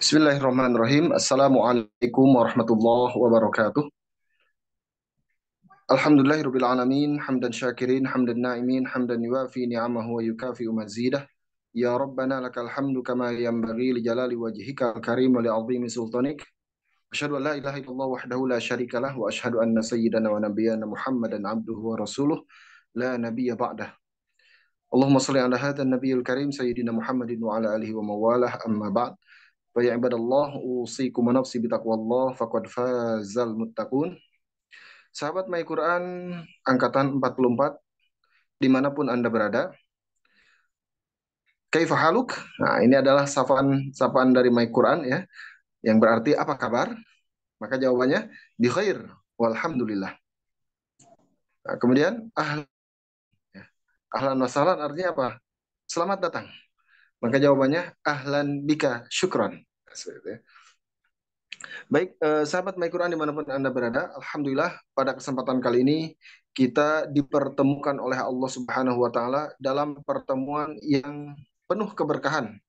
Bismillahirrahmanirrahim. Assalamualaikum warahmatullahi wabarakatuh. Alhamdulillahirabbil alamin, hamdan syakirin, hamdan na'imin, hamdan yuwafi ni'amahu wa yukafi mazidah. Ya Rabbana lakal hamdu kama yanbaghi li jalali wajhika al-karim wa li 'azimi sultanik. Asyhadu an la ilaha illallah wahdahu la syarikalah wa asyhadu anna sayyidana wa nabiyyana Muhammadan abduhu wa rasuluh la nabiyya ba'dah. Allahumma shalli ala hadzal nabiyil karim sayyidina Muhammadin wa ala alihi wa mawalah amma ba'd. Wa ya ibadallah usikum wa nafsi bitaqwallah faqad fazal muttaqun. Sahabat My Quran angkatan 44 dimanapun Anda berada. Kaifa haluk? Nah, ini adalah sapaan dari My Quran ya, yang berarti apa kabar? Maka jawabannya bi khair walhamdulillah. Nah, kemudian ya, ahlan wa sahlan artinya apa? Selamat datang. Maka jawabannya ahlan bika syukran. Seperti itu ya. Baik, sahabat My Quran dimanapun Anda berada, Alhamdulillah pada kesempatan kali ini kita dipertemukan oleh Allah Subhanahu wa Ta'ala dalam pertemuan yang penuh keberkahan.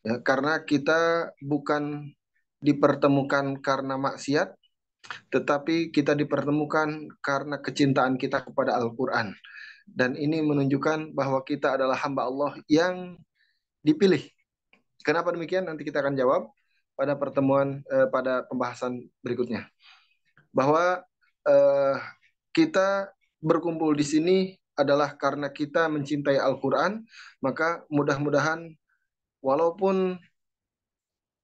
Ya, karena kita bukan dipertemukan karena maksiat, tetapi kita dipertemukan karena kecintaan kita kepada Al-Quran. Dan ini menunjukkan bahwa kita adalah hamba Allah yang dipilih. Kenapa demikian? Nanti kita akan jawab pada pada pembahasan berikutnya. Bahwa eh, kita berkumpul di sini adalah karena kita mencintai Al-Quran, maka mudah-mudahan walaupun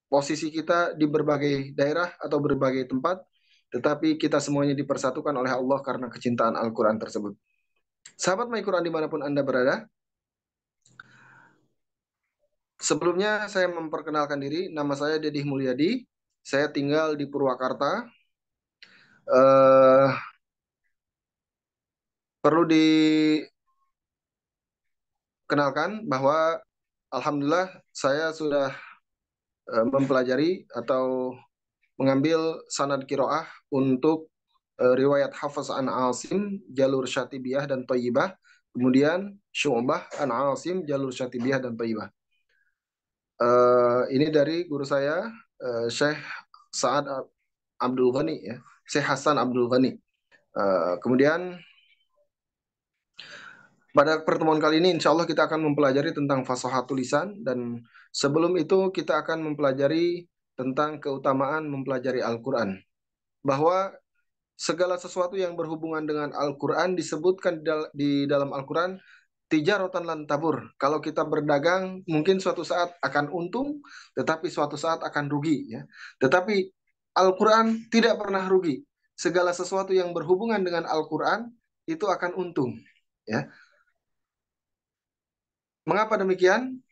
posisi kita di berbagai daerah atau berbagai tempat, tetapi kita semuanya dipersatukan oleh Allah karena kecintaan Al-Quran tersebut. Sahabat My Quran dimanapun Anda berada, sebelumnya saya memperkenalkan diri, nama saya Deddy Mulyadi, saya tinggal di Purwakarta. Eh, Perlu dikenalkan bahwa Alhamdulillah saya sudah mempelajari atau mengambil sanad kiroah untuk riwayat Hafs an Asim, jalur Syatibiyah dan Thayyibah, kemudian Syu'bah an Asim, jalur Syatibiyah dan Thayyibah. Ini dari guru saya, Syekh Sa'ad Abdul Ghani ya, Syekh Hasan Abdul Ghani. Kemudian pada pertemuan kali ini insya Allah kita akan mempelajari tentang fasaha tulisan, dan sebelum itu kita akan mempelajari tentang keutamaan mempelajari Al-Quran. Bahwa segala sesuatu yang berhubungan dengan Al-Quran disebutkan di dalam Al-Quran, tijaratan lan tabur. Kalau kita berdagang mungkin suatu saat akan untung, tetapi suatu saat akan rugi ya. Tetapi Al-Quran tidak pernah rugi. Segala sesuatu yang berhubungan dengan Al-Quran itu akan untung ya. Mengapa demikian?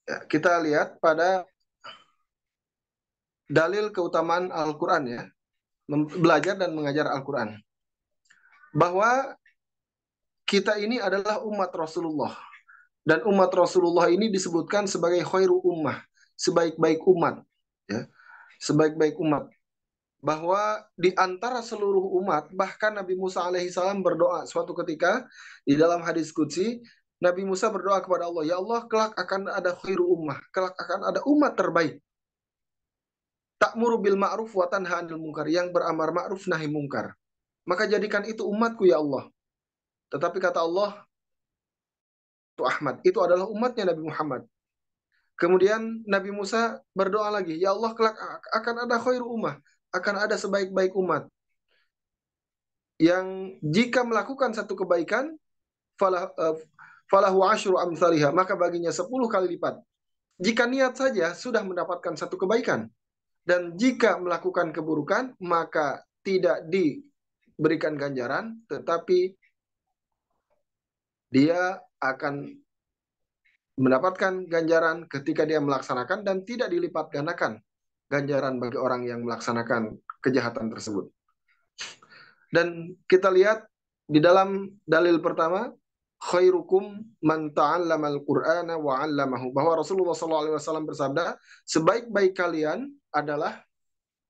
Ya, kita lihat pada dalil keutamaan Al-Quran ya, belajar dan mengajar Al-Quran. Bahwa kita ini adalah umat Rasulullah. Dan umat Rasulullah ini disebutkan sebagai khairu ummah, sebaik-baik umat. Ya, sebaik-baik umat. Bahwa di antara seluruh umat, bahkan Nabi Musa alaihissalam berdoa suatu ketika di dalam hadis qudsi, Nabi Musa berdoa kepada Allah, ya Allah, kelak akan ada khairu ummah, kelak akan ada umat terbaik. Ta'muru bil ma'ruf wa tanha 'anil munkar, yang beramar ma'ruf nahi mungkar. Maka jadikan itu umatku ya Allah. Tetapi kata Allah, itu Ahmad, itu adalah umatnya Nabi Muhammad. Kemudian Nabi Musa berdoa lagi, ya Allah, kelak akan ada khairu ummah, akan ada sebaik-baik umat yang jika melakukan satu kebaikan falahu asyru amsalihha, maka baginya 10 kali lipat. Jika niat saja sudah mendapatkan satu kebaikan, dan jika melakukan keburukan maka tidak diberikan ganjaran, tetapi dia akan mendapatkan ganjaran ketika dia melaksanakan, dan tidak dilipat gandakan ganjaran bagi orang yang melaksanakan kejahatan tersebut. Dan kita lihat di dalam dalil pertama, khairukum man ta'allamal Qur'ana wa 'allamahu. Bahwa Rasulullah SAW bersabda, sebaik-baik kalian adalah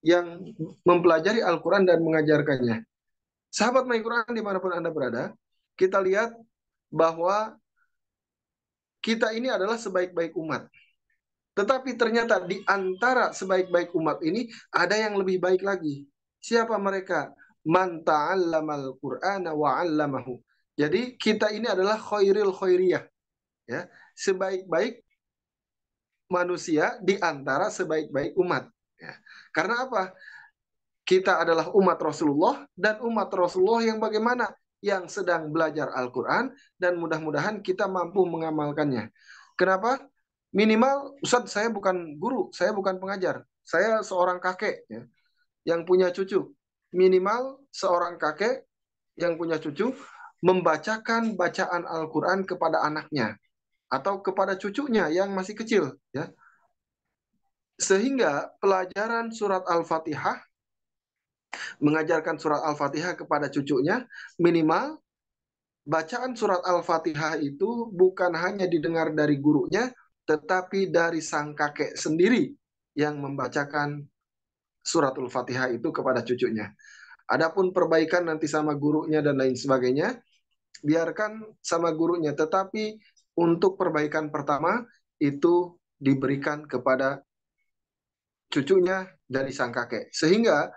yang mempelajari Al-Quran dan mengajarkannya. Sahabat My Quran dimanapun Anda berada, kita lihat bahwa kita ini adalah sebaik-baik umat. Tetapi ternyata di antara sebaik-baik umat ini ada yang lebih baik lagi. Siapa mereka? Man ta'allamal Qur'ana wa 'allamahu. Jadi kita ini adalah khairil khairiyah, ya. Sebaik-baik manusia di antara sebaik-baik umat, ya. Karena apa? Kita adalah umat Rasulullah, dan umat Rasulullah yang bagaimana? Yang sedang belajar Al-Quran, dan mudah-mudahan kita mampu mengamalkannya. Kenapa? Minimal, Ustadz, saya bukan guru, saya bukan pengajar. Saya seorang kakek, ya, yang punya cucu. Minimal seorang kakek yang punya cucu membacakan bacaan Al-Quran kepada anaknya atau kepada cucunya yang masih kecil, ya. Sehingga pelajaran surat Al-Fatihah, mengajarkan surat Al-Fatihah kepada cucunya, minimal bacaan surat Al-Fatihah itu bukan hanya didengar dari gurunya, tetapi dari sang kakek sendiri yang membacakan surat Al-Fatihah itu kepada cucunya. Adapun perbaikan nanti sama gurunya dan lain sebagainya, biarkan sama gurunya, tetapi untuk perbaikan pertama itu diberikan kepada cucunya dari sang kakek. Sehingga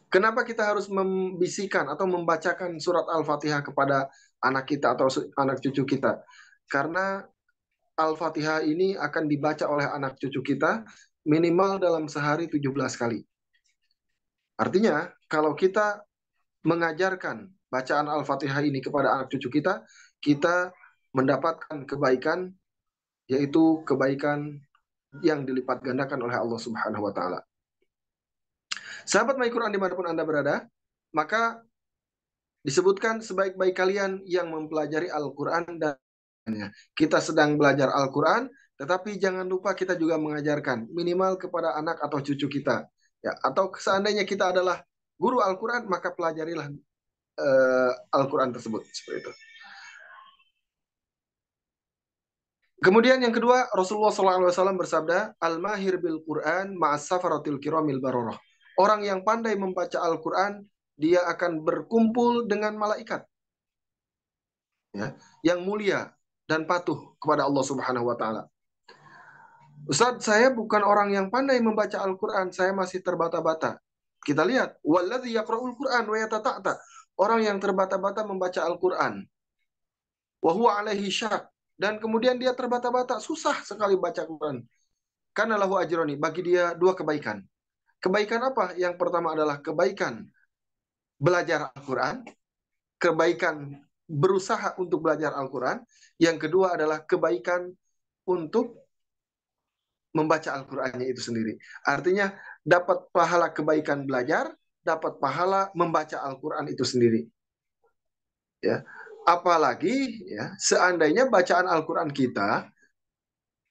kenapa kita harus membisikkan atau membacakan surat Al-Fatihah kepada anak kita atau anak cucu kita? Karena Al-Fatihah ini akan dibaca oleh anak cucu kita minimal dalam sehari 17 kali. Artinya, kalau kita mengajarkan bacaan Al-Fatihah ini kepada anak cucu kita, kita mendapatkan kebaikan, yaitu kebaikan yang dilipat gandakan oleh Allah Subhanahu wa Ta'ala. Sahabat My Quran dimanapun Anda berada, maka disebutkan sebaik-baik kalian yang mempelajari Al-Quran, dan kita sedang belajar Al-Quran, tetapi jangan lupa kita juga mengajarkan minimal kepada anak atau cucu kita, ya. Atau seandainya kita adalah guru Al-Quran, maka pelajarilah Al-Quran tersebut, seperti itu. Kemudian yang kedua, Rasulullah SAW bersabda, Al-mahir bil Quran ma'as safaratil kiramil bararah. Orang yang pandai membaca Al-Quran, dia akan berkumpul dengan malaikat, ya, yang mulia dan patuh kepada Allah Subhanahu wa Ta'ala. Ustaz, saya bukan orang yang pandai membaca Al-Quran, saya masih terbata-bata. Kita lihat, walladzi yaqra'ul Quran wa yatata'ta. Orang yang terbata-bata membaca Al-Quran, wa huwa alaihi syak, dan kemudian dia terbata-bata, susah sekali baca Quran. Karena lahu ajroni, bagi dia dua kebaikan. Kebaikan apa? Yang pertama adalah kebaikan belajar Al-Quran, kebaikan berusaha untuk belajar Al-Quran. Yang kedua adalah kebaikan untuk membaca Al-Qurannya itu sendiri. Artinya dapat pahala kebaikan belajar, dapat pahala membaca Al-Quran itu sendiri. Ya. Apalagi ya, seandainya bacaan Al-Quran kita,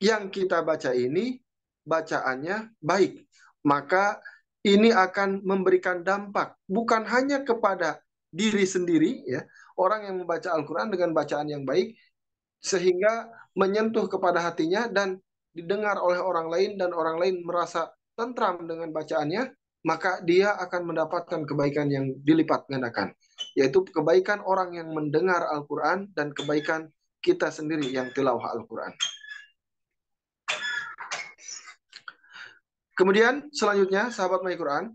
yang kita baca ini bacaannya baik, maka ini akan memberikan dampak bukan hanya kepada diri sendiri, ya, orang yang membaca Al-Quran dengan bacaan yang baik sehingga menyentuh kepada hatinya dan didengar oleh orang lain, dan orang lain merasa tentram dengan bacaannya, maka dia akan mendapatkan kebaikan yang dilipat gandakan, yaitu kebaikan orang yang mendengar Al-Quran dan kebaikan kita sendiri yang tilawah Al-Quran. Kemudian selanjutnya, sahabat My Quran,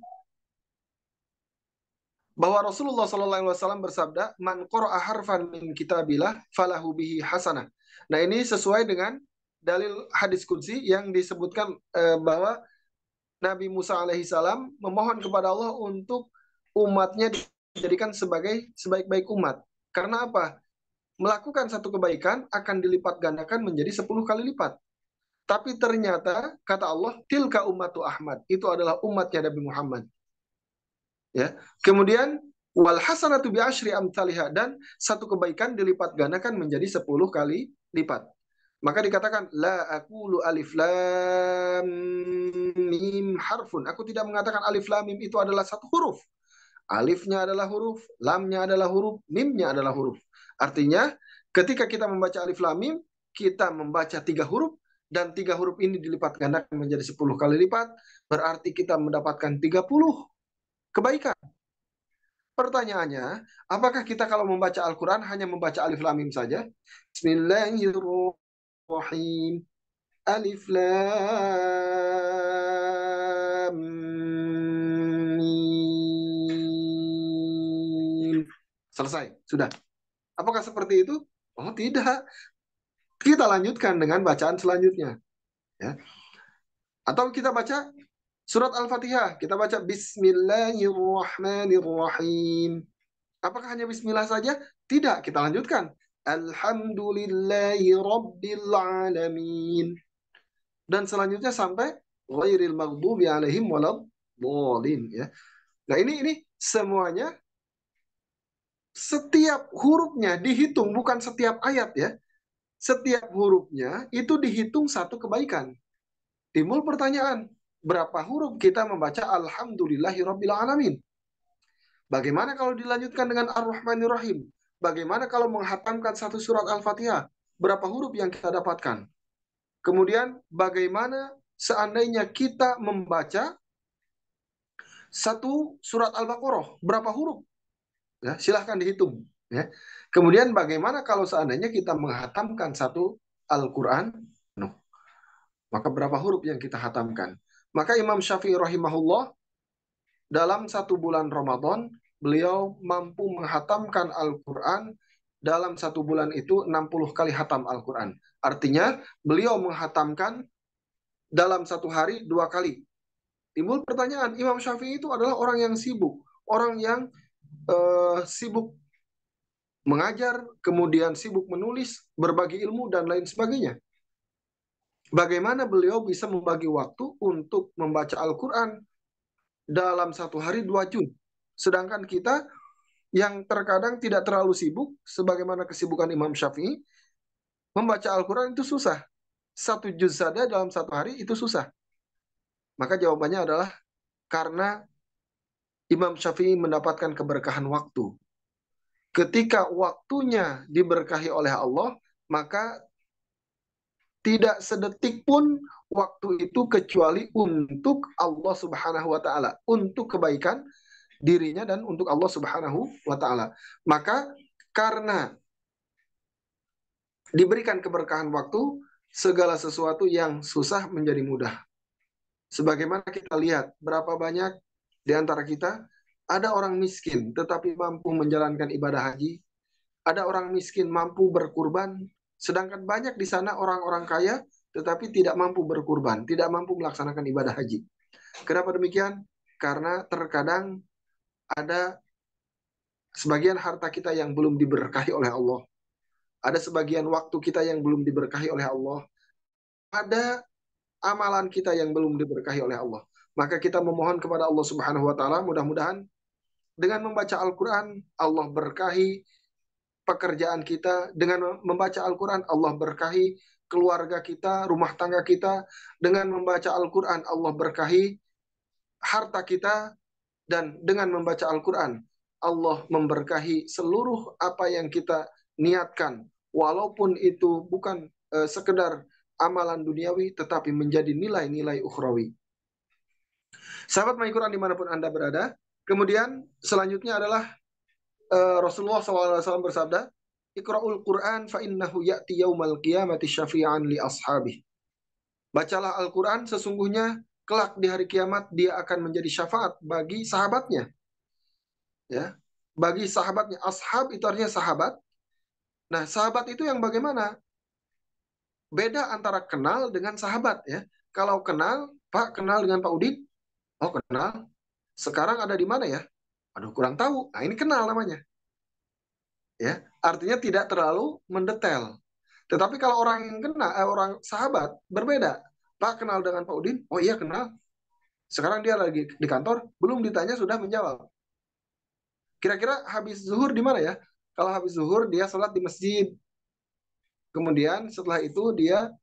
bahwa Rasulullah SAW bersabda, man qara'a harfan min kitabillah falahu bihi hasanah. Nah, ini sesuai dengan dalil hadis qudsi yang disebutkan bahwa Nabi Musa alaihissalam memohon kepada Allah untuk umatnya dijadikan sebagai sebaik-baik umat. Karena apa? Melakukan satu kebaikan akan dilipat gandakan menjadi 10 kali lipat. Tapi ternyata kata Allah, tilka ummatu Ahmad, itu adalah umatnya Nabi Muhammad. Ya. Kemudian wal hasanatu bi asyri amsalihha, dan satu kebaikan dilipat gandakan menjadi 10 kali lipat. Maka dikatakan la aqulu alif lam mim harfun. Aku tidak mengatakan alif lam mim itu adalah satu huruf. Alifnya adalah huruf, lamnya adalah huruf, mimnya adalah huruf. Artinya, ketika kita membaca alif lam mim, kita membaca 3 huruf, dan 3 huruf ini dilipat gandakan menjadi 10 kali lipat, berarti kita mendapatkan 30 kebaikan. Pertanyaannya, apakah kita kalau membaca Al-Quran hanya membaca alif lam mim saja? Bismillahirrahmanirrahim. Alif lam mim. Selesai, sudah. Apakah seperti itu? Oh, tidak. Kita lanjutkan dengan bacaan selanjutnya. Ya. Atau kita baca surat Al-Fatihah. Kita baca Bismillahirrahmanirrahim. Apakah hanya bismillah saja? Tidak, kita lanjutkan. Alhamdulillahi Rabbil Alamin. Dan selanjutnya sampai ghairil maghdubi alaihim waladhdallin, ya. Nah, ini semuanya setiap hurufnya dihitung, bukan setiap ayat, ya. Setiap hurufnya itu dihitung satu kebaikan. Timbul pertanyaan, berapa huruf kita membaca Alhamdulillahi Rabbil Alamin? Bagaimana kalau dilanjutkan dengan Ar-Rahmanir Rahim? Bagaimana kalau menghatamkan satu surat Al-Fatihah? Berapa huruf yang kita dapatkan? Kemudian bagaimana seandainya kita membaca satu surat Al-Baqarah? Berapa huruf? Ya, silahkan dihitung. Ya. Kemudian bagaimana kalau seandainya kita menghatamkan satu Al-Quran? Maka berapa huruf yang kita hatamkan? Maka Imam Syafi'i rahimahullah dalam 1 bulan Ramadan, beliau mampu menghatamkan Al-Quran dalam 1 bulan itu 60 kali hatam Al-Quran. Artinya, beliau menghatamkan dalam 1 hari 2 kali. Timbul pertanyaan, Imam Syafi'i itu adalah orang yang sibuk. Orang yang sibuk mengajar, kemudian sibuk menulis, berbagi ilmu, dan lain sebagainya. Bagaimana beliau bisa membagi waktu untuk membaca Al-Quran dalam 1 hari 2 juz? Sedangkan kita yang terkadang tidak terlalu sibuk, sebagaimana kesibukan Imam Syafi'i, membaca Al-Quran itu susah. 1 juz saja dalam 1 hari itu susah. Maka jawabannya adalah karena Imam Syafi'i mendapatkan keberkahan waktu. Ketika waktunya diberkahi oleh Allah, maka tidak sedetik pun waktu itu kecuali untuk Allah Subhanahu wa Ta'ala, untuk kebaikan dirinya dan untuk Allah Subhanahu wa Ta'ala. Maka karena diberikan keberkahan waktu, segala sesuatu yang susah menjadi mudah. Sebagaimana kita lihat berapa banyak di antara kita ada orang miskin tetapi mampu menjalankan ibadah haji, ada orang miskin mampu berkurban, sedangkan banyak di sana orang-orang kaya tetapi tidak mampu berkurban, tidak mampu melaksanakan ibadah haji. Kenapa demikian? Karena terkadang ada sebagian harta kita yang belum diberkahi oleh Allah. Ada sebagian waktu kita yang belum diberkahi oleh Allah. Ada amalan kita yang belum diberkahi oleh Allah. Maka kita memohon kepada Allah Subhanahu wa Ta'ala, mudah-mudahan dengan membaca Al-Quran, Allah berkahi pekerjaan kita. Dengan membaca Al-Quran, Allah berkahi keluarga kita, rumah tangga kita. Dengan membaca Al-Quran, Allah berkahi harta kita. Dan dengan membaca Al-Quran, Allah memberkahi seluruh apa yang kita niatkan. Walaupun itu bukan sekedar amalan duniawi, tetapi menjadi nilai-nilai ukhrawi. Sahabat My Quran dimanapun Anda berada. Kemudian selanjutnya adalah Rasulullah SAW bersabda, Iqra'ul Quran fa innahu ya'ti yaumal qiyamati syafi'an li ashabih. Bacalah Al-Quran, sesungguhnya kelak di hari kiamat dia akan menjadi syafaat bagi sahabatnya. Ya, bagi sahabatnya. Ashab itu artinya sahabat. Nah, sahabat itu yang bagaimana? Beda antara kenal dengan sahabat, ya. Kalau kenal, Pak kenal dengan Pak Udin? Oh, kenal. Sekarang ada di mana ya? Aduh, kurang tahu. Nah, ini kenal namanya. Ya, artinya tidak terlalu mendetail. Tetapi kalau orang yang kenal, orang sahabat berbeda. Pak kenal dengan Pak Udin? Oh iya kenal. Sekarang dia lagi di kantor, belum ditanya sudah menjawab. Kira-kira habis zuhur di mana ya? Kalau habis zuhur dia sholat di masjid. Kemudian setelah itu dia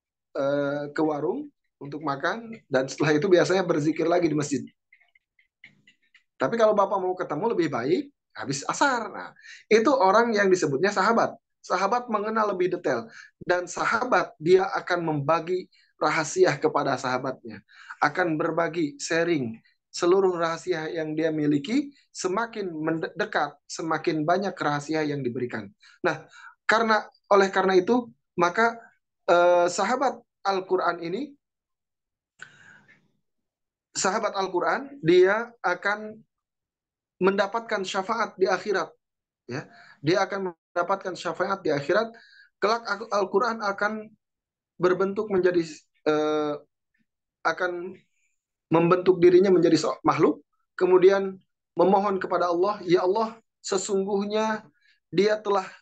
ke warung untuk makan, dan setelah itu biasanya berzikir lagi di masjid. Tapi kalau Bapak mau ketemu lebih baik habis asar. Nah, itu orang yang disebutnya sahabat. sahabat mengenal lebih detail. Dan sahabat dia akan membagi rahasia kepada sahabatnya. Akan berbagi, sharing seluruh rahasia yang dia miliki. Semakin mendekat, semakin banyak rahasia yang diberikan. Nah, oleh karena itu, maka sahabat Al-Quran ini, sahabat Al-Quran, dia akan mendapatkan syafaat di akhirat. Ya, dia akan mendapatkan syafaat di akhirat. Kelak Al-Quran akan berbentuk menjadi akan membentuk dirinya menjadi makhluk, kemudian memohon kepada Allah, ya Allah, sesungguhnya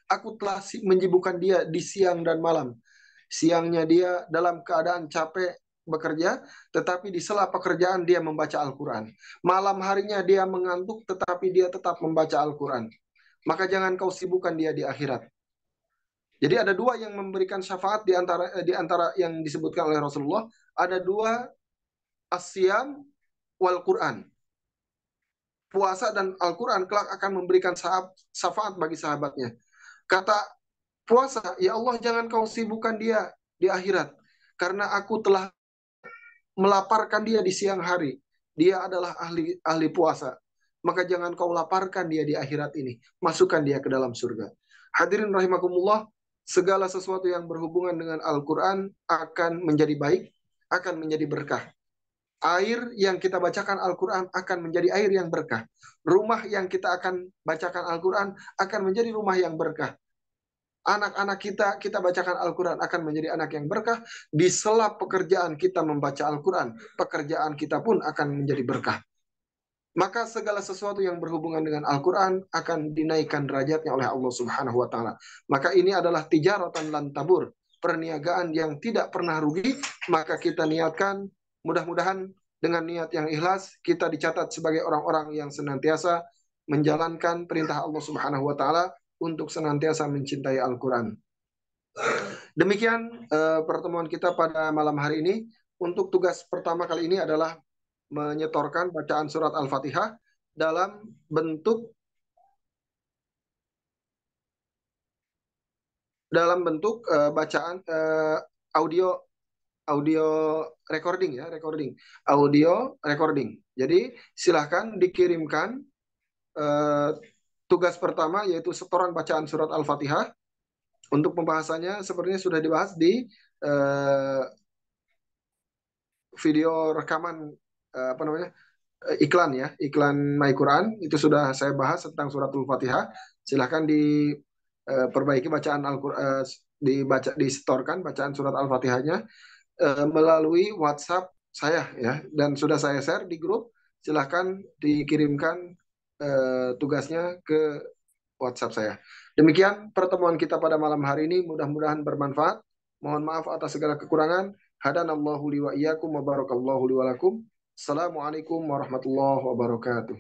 aku telah menyibukkan dia di siang dan malam. Siangnya dia dalam keadaan capek bekerja, tetapi di sela pekerjaan dia membaca Al-Quran. Malam harinya dia mengantuk, tetapi dia tetap membaca Al-Quran. Maka jangan kau sibukkan dia di akhirat. Jadi ada dua yang memberikan syafaat di antara yang disebutkan oleh Rasulullah. Ada dua, asyam wal Quran. Puasa dan Al-Quran kelak akan memberikan syafaat bagi sahabatnya. Kata puasa, ya Allah jangan kau sibukkan dia di akhirat. Karena aku telah melaparkan dia di siang hari. Dia adalah ahli puasa. Maka jangan kau laparkan dia di akhirat ini. Masukkan dia ke dalam surga. Hadirin rahimakumullah, segala sesuatu yang berhubungan dengan Al-Quran akan menjadi baik, akan menjadi berkah. Air yang kita bacakan Al-Quran akan menjadi air yang berkah. Rumah yang kita akan bacakan Al-Quran akan menjadi rumah yang berkah. Anak-anak kita bacakan Al-Quran akan menjadi anak yang berkah. Di sela pekerjaan kita membaca Al-Quran, pekerjaan kita pun akan menjadi berkah. Maka segala sesuatu yang berhubungan dengan Al-Quran akan dinaikkan derajatnya oleh Allah Subhanahu wa Ta'ala. Maka ini adalah tijaratan lan tabur, perniagaan yang tidak pernah rugi. Maka kita niatkan, mudah-mudahan dengan niat yang ikhlas, kita dicatat sebagai orang-orang yang senantiasa menjalankan perintah Allah Subhanahu wa Ta'ala untuk senantiasa mencintai Al-Quran. Demikian pertemuan kita pada malam hari ini. Untuk tugas pertama kali ini adalah menyetorkan bacaan surat Al-Fatihah dalam bentuk bacaan audio recording, ya, audio recording. Jadi silahkan dikirimkan tugas pertama, yaitu setoran bacaan surat Al-Fatihah. Untuk pembahasannya sepertinya sudah dibahas di video rekaman iklan My Quran. Itu sudah saya bahas tentang surat Al-Fatihah. Silahkan diperbaiki bacaan Al-Quran, disetorkan bacaan surat Al-Fatihahnya melalui WhatsApp saya, ya, dan sudah saya share di grup. Silahkan dikirimkan tugasnya ke WhatsApp saya. Demikian pertemuan kita pada malam hari ini, mudah-mudahan bermanfaat. Mohon maaf atas segala kekurangan. Hadanallahu li wa iyyakum wa barakallahu li wa lakum. Assalamualaikum warahmatullahi wabarakatuh.